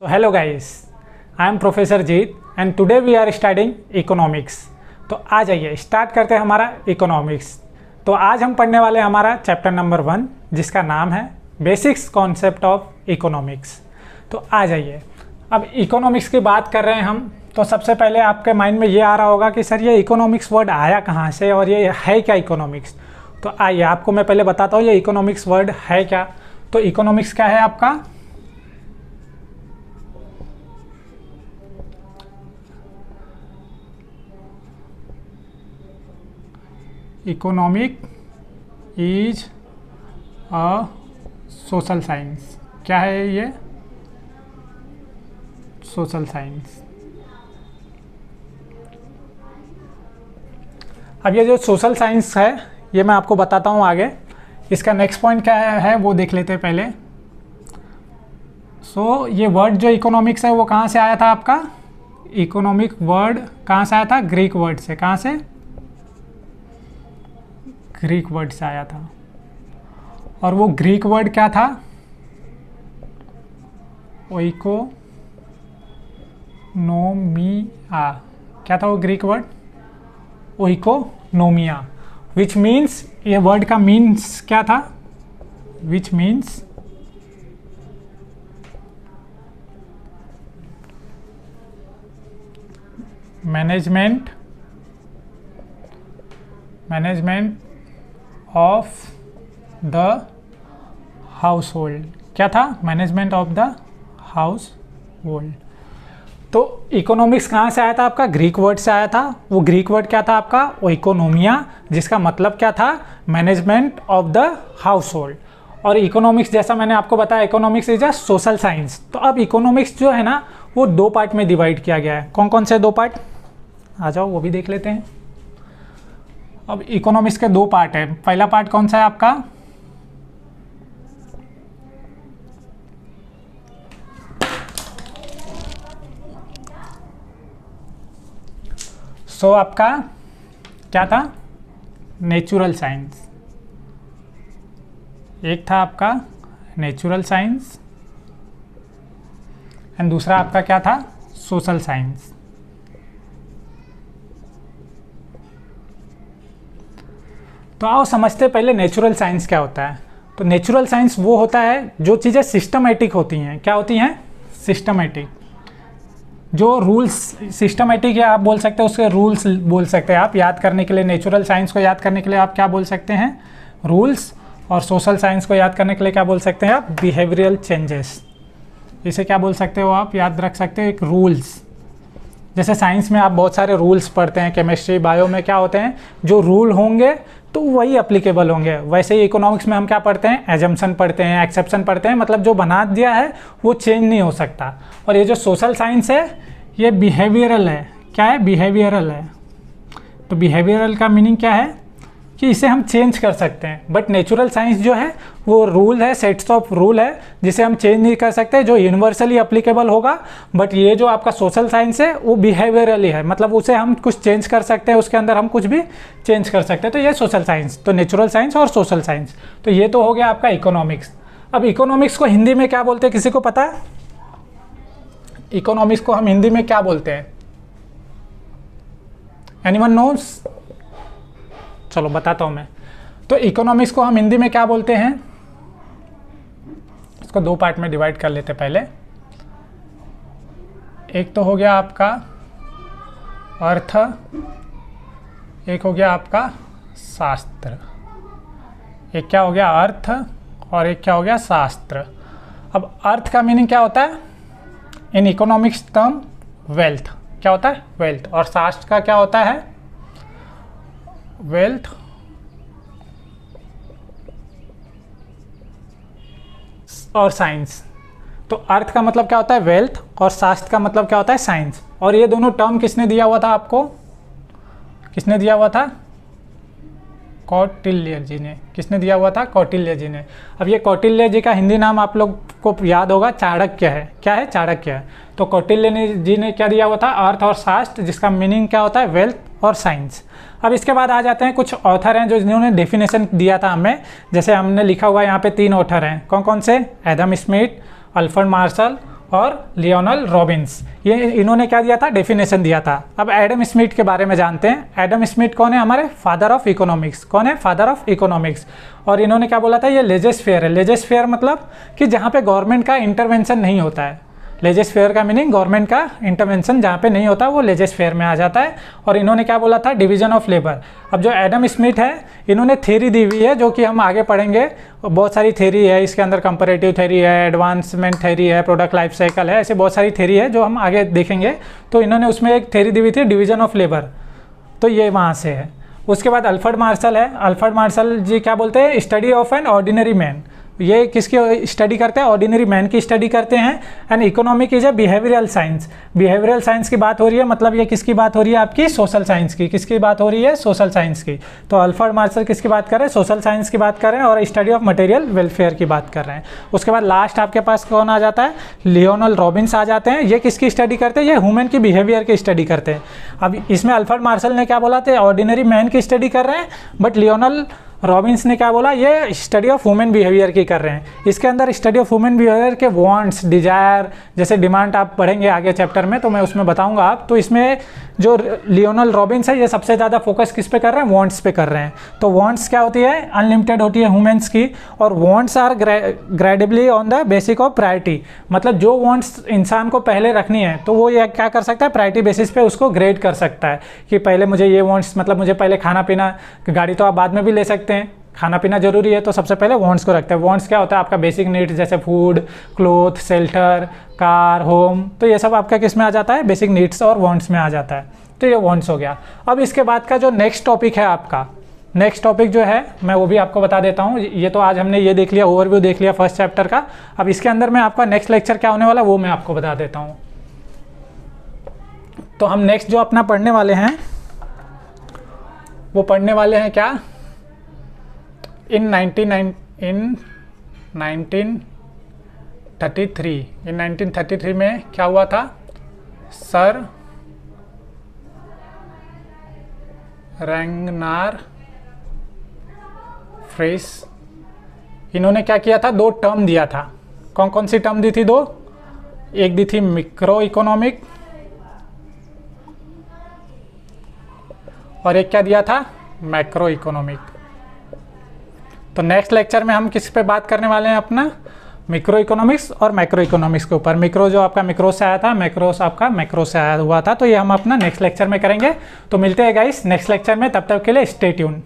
So hello guys, I am Professor Jeet and today we are studying economics। तो आ जाइए start करते हैं हमारा इकोनॉमिक्स। तो आज हम पढ़ने वाले हैं हमारा चैप्टर नंबर 1 जिसका नाम है बेसिक्स कॉन्सेप्ट ऑफ इकोनॉमिक्स। तो आ जाइए, अब इकोनॉमिक्स की बात कर रहे हैं हम, तो सबसे पहले आपके माइंड में ये आ रहा होगा कि सर ये इकोनॉमिक्स वर्ड आया कहाँ से और ये है क्या इकोनॉमिक्स। तो आइए आपको मैं पहले बताता हूँ ये इकोनॉमिक्स वर्ड है क्या। तो इकोनॉमिक्स क्या है आपका, economic is a social science. क्या है ये? Social science. अब ये जो सोशल साइंस है ये मैं आपको बताता हूँ आगे। इसका नेक्स्ट पॉइंट क्या है वो देख लेते हैं पहले। सो ये वर्ड जो इकोनॉमिक्स है वो कहाँ से आया था आपका? इकोनॉमिक वर्ड कहाँ से आया था? ग्रीक वर्ड से। कहाँ से? ग्रीक वर्ड से आया था। और वो ग्रीक वर्ड क्या था? ओइकोनोमिया। क्या था वो ग्रीक वर्ड? ओइकोनोमिया, विच मीन्स, ये वर्ड का मीन्स क्या था? Which means management of the house hold. क्या था? Management of the house hold. तो इकोनॉमिक्स कहाँ से आया था आपका? ग्रीक वर्ड से आया था। वो ग्रीक वर्ड क्या था आपका? ओइकोनोमिया, जिसका मतलब क्या था? Management of the house hold. और इकोनॉमिक्स जैसा मैंने आपको बताया, economics is a social science. तो अब इकोनॉमिक्स जो है ना वो दो पार्ट में डिवाइड किया गया है। कौन कौन से दो पार्ट? आ जाओ वो भी देख लेते हैं। अब इकोनॉमिक्स के दो पार्ट है। पहला पार्ट कौन सा है आपका? सो आपका क्या था? Natural science. एक था आपका नेचुरल साइंस एंड दूसरा आपका क्या था? Social science. तो आओ समझते पहले नेचुरल साइंस क्या होता है। तो नेचुरल साइंस वो होता है जो चीज़ें सिस्टमेटिक होती हैं। क्या होती हैं? सिस्टमेटिक। जो रूल्स सिस्टमेटिक है, आप बोल सकते हैं उसके रूल्स बोल सकते हैं आप याद करने के लिए। नेचुरल साइंस को याद करने के लिए आप क्या बोल सकते हैं? रूल्स। और सोशल साइंस को याद करने के लिए क्या बोल सकते हैं आप? Behavioural changes. इसे क्या बोल सकते हो आप? याद रख सकते हो एक रूल्स। जैसे साइंस में आप बहुत सारे रूल्स पढ़ते हैं, केमिस्ट्री बायो में क्या होते हैं, जो रूल होंगे तो वही अप्लीकेबल होंगे। वैसे ही इकोनॉमिक्स में हम क्या पढ़ते हैं? एजम्पशन पढ़ते हैं, एक्सेप्शन पढ़ते हैं, मतलब जो बना दिया है वो चेंज नहीं हो सकता। और ये जो सोशल साइंस है ये बिहेवियरल है। क्या है? बिहेवियरल है। तो बिहेवियरल का मीनिंग क्या है? कि इसे हम चेंज कर सकते हैं। बट नेचुरल साइंस जो है वो रूल है, सेट्स ऑफ रूल है जिसे हम चेंज नहीं कर सकते, जो यूनिवर्सली अप्लीकेबल होगा। बट ये जो आपका सोशल साइंस है वो बिहेवियरली है, मतलब उसे हम कुछ चेंज कर सकते हैं, उसके अंदर हम कुछ भी चेंज कर सकते हैं। तो ये सोशल साइंस। तो नेचुरल साइंस और सोशल साइंस। तो ये तो हो गया आपका इकोनॉमिक्स। अब इकोनॉमिक्स को हिंदी में क्या बोलते हैं, किसी को पता है? इकोनॉमिक्स को हम हिंदी में क्या बोलते हैं? Anyone nose? चलो बताता हूँ मैं। तो इकोनॉमिक्स को हम हिंदी में क्या बोलते हैं? इसको दो पार्ट में डिवाइड कर लेते पहले। एक तो हो गया आपका अर्थ, एक हो गया आपका शास्त्र। एक क्या हो गया? अर्थ। और एक क्या हो गया? शास्त्र। अब अर्थ का मीनिंग क्या होता है इन इकोनॉमिक्स टर्म? वेल्थ। क्या होता है? वेल्थ। और शास्त्र का क्या होता है? वेल्थ और साइंस। तो अर्थ का मतलब क्या होता है? वेल्थ। और शास्त्र का मतलब क्या होता है? साइंस। और ये दोनों टर्म किसने दिया हुआ था आपको? किसने दिया हुआ था? कौटिल्य जी ने। किसने दिया हुआ था? कौटिल्य जी ने। अब ये कौटिल्य जी का हिंदी नाम आप लोग को याद होगा, चाणक्य है। क्या है? चाणक्य है। तो कौटिल्य जी ने क्या दिया हुआ था? अर्थ और शास्त्र, जिसका मीनिंग क्या होता है? वेल्थ और साइंस। अब इसके बाद आ जाते हैं कुछ ऑथर हैं जो जिन्होंने डेफिनेशन दिया था हमें। जैसे हमने लिखा हुआ है यहाँ पे 3 ऑथर हैं। कौन कौन से? एडम स्मिथ, अल्फ्रेड मार्शल और लियोनल रॉबिन्स, ये इन्होंने क्या दिया था, डेफिनेशन दिया था। अब एडम स्मिथ के बारे में जानते हैं। एडम स्मिथ कौन है, हमारे फादर ऑफ इकोनॉमिक्स। कौन है, फादर ऑफ इकोनॉमिक्स। और इन्होंने क्या बोला था, ये लेजेस फेयर है। लेजेस फेयर मतलब कि जहाँ पे गवर्नमेंट का इंटरवेंशन नहीं होता है। लेजेस फेयर का मीनिंग गवर्नमेंट का इंटरवेंशन जहाँ पे नहीं होता वो लेजेस फेयर में आ जाता है। और इन्होंने क्या बोला था, डिवीजन ऑफ लेबर। अब जो एडम स्मिथ है, इन्होंने थ्योरी दी हुई है जो कि हम आगे पढ़ेंगे। बहुत सारी थ्योरी है इसके अंदर, कंपैरेटिव थ्योरी है, एडवांसमेंट थ्योरी है, प्रोडक्ट लाइफ साइकिल है, ऐसे बहुत सारी थ्योरी है जो हम आगे देखेंगे। तो इन्होंने उसमें एक थ्योरी दी हुई थी, डिवीजन ऑफ लेबर, तो ये वहाँ से है। उसके बाद अल्फ्रेड मार्शल है। अल्फ्रेड मार्शल जी क्या बोलते हैं, study of an ordinary man. ये किसकी स्टडी करते हैं, ऑर्डिनरी मैन की स्टडी करते हैं। And economic is a behavioural science. Behavioural science की बात हो रही है, मतलब ये किसकी बात हो रही है, आपकी सोशल साइंस की। किसकी बात हो रही है, सोशल साइंस की। तो अल्फ्रेड मार्शल किसकी बात कर रहे हैं, सोशल साइंस की बात कर रहे हैं और स्टडी ऑफ मटेरियल वेलफेयर की बात कर रहे हैं। उसके बाद लास्ट आपके पास कौन आ जाता है, लियोनल रॉबिन्स आ जाते हैं। ये किसकी स्टडी करते हैं, ये ह्यूमन की बिहेवियर की स्टडी करते हैं। अब इसमें अल्फ्रेड मार्शल ने क्या बोला था, ऑर्डिनरी मैन की स्टडी कर रहे हैं, बट लियोनल रॉबिन्स ने क्या बोला, ये स्टडी ऑफ ह्यूमन बिहेवियर की कर रहे हैं। इसके अंदर स्टडी ऑफ ह्यूमन बिहेवियर के वांट्स, डिजायर, जैसे डिमांड आप पढ़ेंगे आगे चैप्टर में तो मैं उसमें बताऊंगा आप। तो इसमें जो लियोनल रॉबिन्स है ये सबसे ज़्यादा फोकस किस पे कर रहे हैं, वांट्स पे कर रहे हैं। तो वांट्स क्या होती है, अनलिमिटेड होती है ह्यूमन्स की, और wants are gradably on the basic of priority. मतलब जो वांट्स इंसान को पहले रखनी है तो वो ये क्या कर सकता है, प्रायोरिटी बेसिस पे उसको ग्रेड कर सकता है कि पहले मुझे ये वांट्स, मतलब मुझे पहले खाना पीना, गाड़ी तो आप बाद में भी ले सकते हैं, खाना पीना जरूरी है तो सबसे पहले वांट्स को रखते हैं। वांट्स क्या होता है, आपका बेसिक नीड्स जैसे food, cloth, shelter, car, home, तो ये सब आपका किस में आ जाता है, बेसिक नीड्स और वांट्स में आ जाता है। तो ये वांट्स हो गया। अब इसके बाद का जो नेक्स्ट टॉपिक है आपका, नेक्स्ट टॉपिक जो है मैं वो भी आपको बता देता हूँ। ये तो आज हमने ये देख लिया, ओवरव्यू देख लिया फर्स्ट चैप्टर का। अब इसके अंदर में आपका नेक्स्ट लेक्चर क्या होने वाला वो मैं आपको बता देता हूँ। तो हम नेक्स्ट जो अपना पढ़ने वाले हैं वो पढ़ने वाले हैं क्या, इन 1933 में क्या हुआ था, सर रैगनार फ्रेस, इन्होंने क्या किया था, दो टर्म दिया था। कौन कौन सी टर्म दी थी, दो, एक दी थी मिक्रो इकोनॉमिक और एक क्या दिया था, मैक्रो इकोनॉमिक। तो नेक्स्ट लेक्चर में हम किस पे बात करने वाले हैं, अपना मिक्रो इकोनॉमिक्स और मैक्रो इकोनॉमिक्स के ऊपर। मिक्रो जो आपका मिक्रो से आया था, मैक्रोस आपका मैक्रो से आया हुआ था, तो ये हम अपना नेक्स्ट लेक्चर में करेंगे। तो मिलते हैं गाइस नेक्स्ट लेक्चर में, तब तक के लिए स्टे ट्यून।